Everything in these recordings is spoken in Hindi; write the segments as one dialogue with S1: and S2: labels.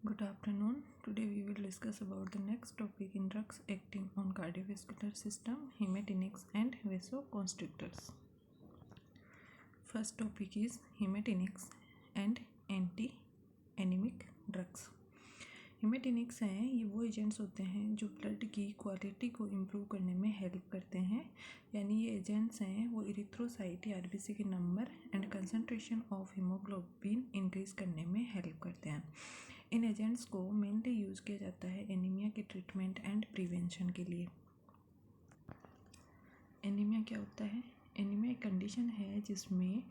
S1: Good afternoon. Today we will discuss about the next topic in drugs acting on cardiovascular system, hematinics and vasoconstrictors. First topic is hematinics and anti-anemic drugs. हेमेटिनिक्स हैं, ये वो एजेंट्स होते हैं जो ब्लड की क्वालिटी को इम्प्रूव करने में हेल्प करते हैं। यानी ये एजेंट्स हैं वो इरिथ्रोसाइट या आरबीसी के number and concentration of haemoglobin increase करने में हेल्प करते हैं। इन एजेंट्स को मेनली यूज़ किया जाता है एनीमिया के ट्रीटमेंट एंड प्रिवेंशन के लिए। एनीमिया क्या होता है? एनीमिया एक कंडीशन है जिसमें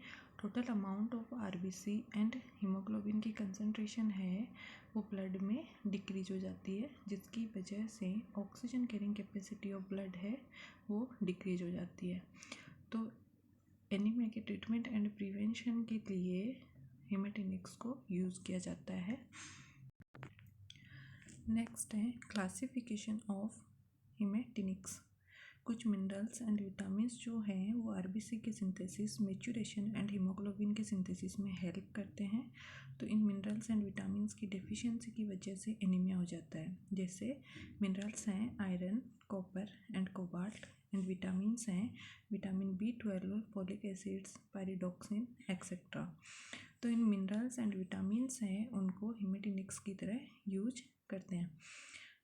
S1: total amount of RBC and haemoglobin की कंसंट्रेशन है वो ब्लड में डिक्रीज हो जाती है, जिसकी वजह से oxygen carrying capacity of blood है वो डिक्रीज हो जाती है। तो एनीमिया के ट्रीटमेंट एंड प्रिवेंशन के लिए हेमेटिनिक्स को यूज़ किया जाता है। नेक्स्ट है क्लासिफिकेशन ऑफ हेमेटिनिक्स। कुछ मिनरल्स एंड विटामिन्स जो हैं वो आरबीसी के सिंथेसिस, मैच्योरेशन एंड हीमोग्लोबिन के सिंथेसिस में हेल्प करते हैं। तो इन मिनरल्स एंड विटामिन्स की डेफिशिएंसी की वजह से एनीमिया हो जाता है। जैसे मिनरल्स हैं iron, copper and cobalt, and vitamins हैं vitamin B12, folic acids, pyridoxine etcetera. तो इन मिनरल्स एंड विटामिन्स हैं उनको हेमेटिनिक्स की तरह यूज करते हैं।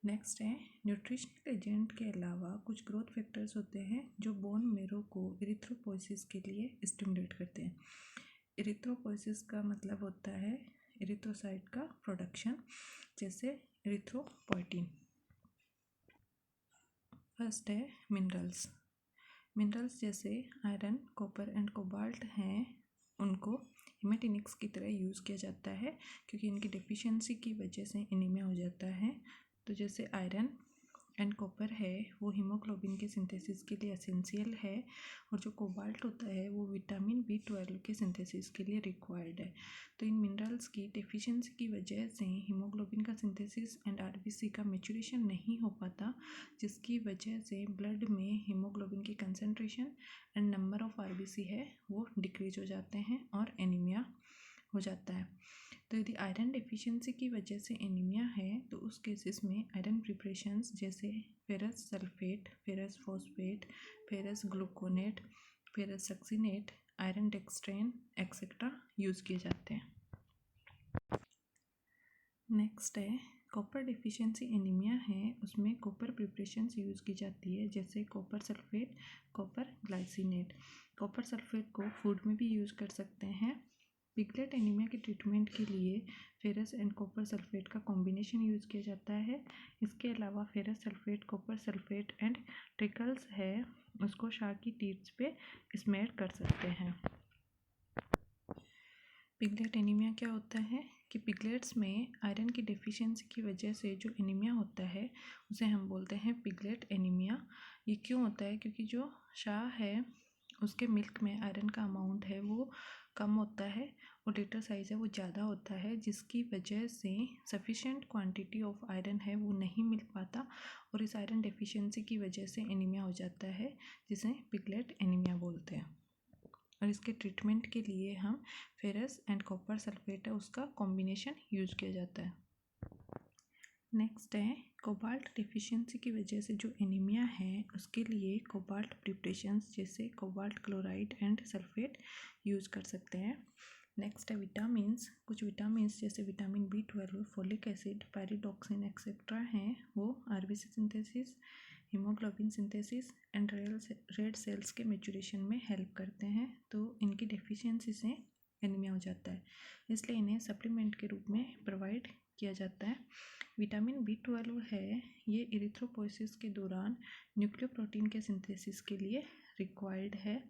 S1: नेक्स्ट है न्यूट्रिशनल एजेंट के अलावा कुछ ग्रोथ फैक्टर्स होते हैं जो बोन मेरो को इरिथ्रोपोइसिस के लिए स्टिमुलेट करते हैं। इरिथ्रोपोइसिस का मतलब होता है इरिथ्रोसाइट का प्रोडक्शन, जैसे इरिथ्रोपोइटिन। फर्स्ट है मिनरल्स। मिनरल्स जैसे आयरन, कॉपर एंड कोबाल्ट हैं उनको हेमेटिनिक्स की तरह यूज़ किया जाता है क्योंकि इनकी डेफिशिएंसी की वजह से एनीमिया हो जाता है। तो जैसे आयरन एंड कॉपर है वो हीमोग्लोबिन के सिंथेसिस के लिए एसेंशियल है, और जो कोबाल्ट होता है वो विटामिन B12 के सिंथेसिस के लिए रिक्वायर्ड है। तो इन मिनरल्स की डेफिशिएंसी की वजह से हीमोग्लोबिन का सिंथेसिस एंड आरबीसी का मैच्योरेशन नहीं हो पाता, जिसकी वजह से ब्लड में हीमोग्लोबिन की concentration and number of RBC है वो डिक्रीज हो जाते हैं और एनीमिया हो जाता है। तो यदि आयरन डेफिशिएंसी की वजह से एनीमिया है तो उस केसेस में आयरन प्रिपरेशंस जैसे ferrous sulphate, ferrous phosphate, ferrous gluconate, ferrous succinate, iron dextran etcetera use किए जाते हैं। नेक्स्ट है कॉपर डेफिशिएंसी एनीमिया है, उसमें कॉपर प्रिपरेशंस यूज़ की जाती है जैसे copper sulphate, copper glycinate. Copper sulphate को फूड में भी यूज़ कर सकते हैं। पिगलेट एनीमिया के ट्रीटमेंट के लिए फेरस एंड कॉपर सल्फेट का कॉम्बिनेशन यूज़ किया जाता है। इसके अलावा ferrous sulphate, copper sulphate and trickles है उसको शाह की टीथ्स पे स्मेयर कर सकते हैं। पिगलेट एनीमिया क्या होता है कि पिगलेट्स में आयरन की डेफिशिएंसी की वजह से जो एनीमिया होता है उसे हम बोलते हैं पिगलेट एनीमिया। ये क्यों होता है? क्योंकि जो शाह है उसके मिल्क में आयरन का अमाउंट है वो कम होता है और लीटर साइज़ है वो ज़्यादा होता है, जिसकी वजह से सफिशिएंट क्वांटिटी ऑफ आयरन है वो नहीं मिल पाता और इस आयरन डेफिशिएंसी की वजह से एनीमिया हो जाता है, जिसे पिगलेट एनीमिया बोलते हैं। और इसके ट्रीटमेंट के लिए हम फेरस एंड कॉपर सल्फेट है उसका कॉम्बिनेशन यूज किया जाता है। नेक्स्ट है कोबाल्ट डेफिशिएंसी की वजह से जो एनीमिया है उसके लिए कोबाल्ट प्रिपरेशंस जैसे cobalt chloride and sulphate use कर सकते हैं। नेक्स्ट है विटामिन्स। कुछ विटामिन्स जैसे vitamin B12, folic acid, pyridoxine etcetera हैं वो RBC synthesis, haemoglobin synthesis and red cells के मैच्योरेशन में हेल्प करते हैं। तो इनकी डेफिशिएंसी से एनीमिया हो जाता है, इसलिए इन्हें सप्लीमेंट के रूप में प्रोवाइड किया जाता है। विटामिन B12 है ये इरिथ्रोपोइसिस के दौरान न्यूक्लियोप्रोटीन के सिंथेसिस के लिए रिक्वायर्ड है।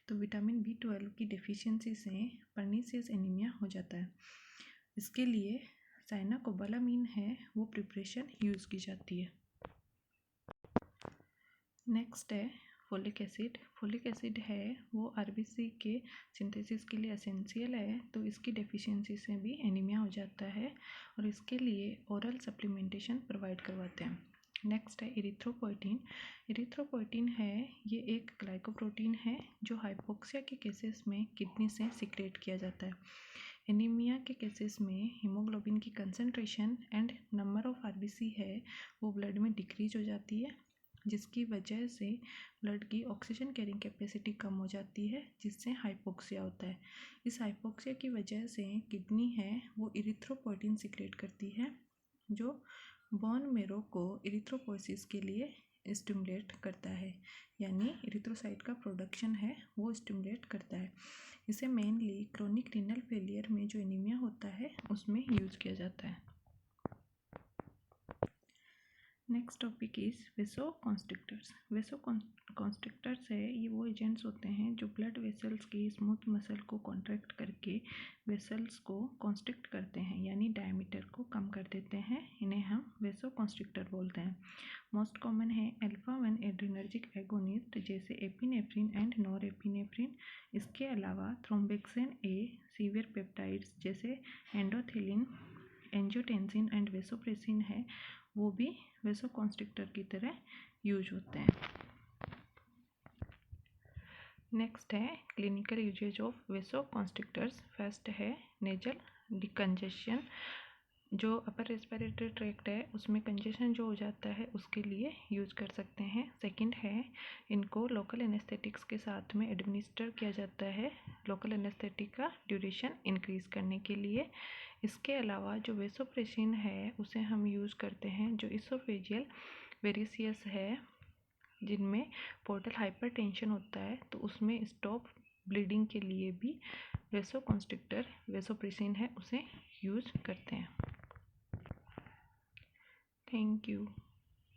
S1: तो विटामिन B12 की डेफिशिएंसी से पर्नीशियस एनीमिया हो जाता है। इसके लिए साइनाकोबालामीन है वो प्रिपरेशन यूज़ की जाती है। नेक्स्ट है फोलिक एसिड। फोलिक एसिड है वो आरबीसी के सिंथेसिस के लिए एसेंशियल है, तो इसकी डेफिशिएंसी से भी एनीमिया हो जाता है और इसके लिए ओरल सप्लीमेंटेशन प्रोवाइड करवाते हैं। नेक्स्ट है इरिथ्रोपोइटिन। इरिथ्रोपोइटिन है ये एक ग्लाइकोप्रोटीन है जो हाइपोक्सिया के केसेस में किडनी से सिक्रेट किया जाता है। एनीमिया के केसेस में हीमोग्लोबिन की concentration and number of RBC है वो ब्लड में डिक्रीज हो जाती है, जिसकी वजह से ब्लड की ऑक्सीजन कैरिंग कैपेसिटी कम हो जाती है, जिससे हाइपोक्सिया होता है। इस हाइपोक्सिया की वजह से किडनी है वो इरिथ्रोपोइटिन सिक्रेट करती है, जो बोन मेरो को इरिथ्रोपोइसिस के लिए स्टिमुलेट करता है, यानी इरिथ्रोसाइट का प्रोडक्शन है वो स्टिमुलेट करता है। इसे मेनली क्रोनिक रीनल फेलियर में जो एनीमिया होता है उसमें यूज किया जाता है। Next topic is vasoconstrictors. Vasoconstrictors है ये वो एजेंट्स होते हैं जो ब्लड वेसल्स की स्मूथ मसल को कॉन्ट्रैक्ट करके वेसल्स को कॉन्स्ट्रिक्ट करते हैं, यानी डायमीटर को कम कर देते हैं। इन्हें हम वेसोकॉन्स्ट्रिक्टर बोलते हैं। मोस्ट कॉमन है अल्फा 1 एड्रिनर्जिक एगोनिस्ट जैसे एपिनेफ्रिन एंड नॉरएपिनेफ्रिन। इसके अलावा थ्रोम्बोक्सिन ए, सीवियर पेप्टाइड्स जैसे एंडोथिलिन, एंजियोटेंसिन एंड वेसोप्रेसिन है वो भी वेसोकॉन्स्ट्रिक्टर की तरह यूज होते हैं। नेक्स्ट है क्लिनिकल यूजेज ऑफ वेसोकॉन्स्ट्रिक्टर्स। फर्स्ट है नेजल डिकंजेशन, जो अपर रेस्पिरेटरी ट्रैक्ट है उसमें कंजेशन जो हो जाता है उसके लिए यूज कर सकते हैं। सेकंड है इनको लोकल एनेस्थेटिक्स के साथ में एडमिनिस्टर किया जाता है, लोकल एनेस्थेटिक का ड्यूरेशन इंक्रीज करने के लिए। इसके अलावा जो वेसोप्रेसिन है उसे हम यूज़ करते हैं जो इसोफेजियल वेरिसियस है, जिनमें पोर्टल हाइपरटेंशन होता है, तो उसमें स्टॉप ब्लीडिंग के लिए भी वेसोकॉन्स्ट्रिक्टर वेसोप्रेसिन है उसे यूज़ करते हैं। Thank you.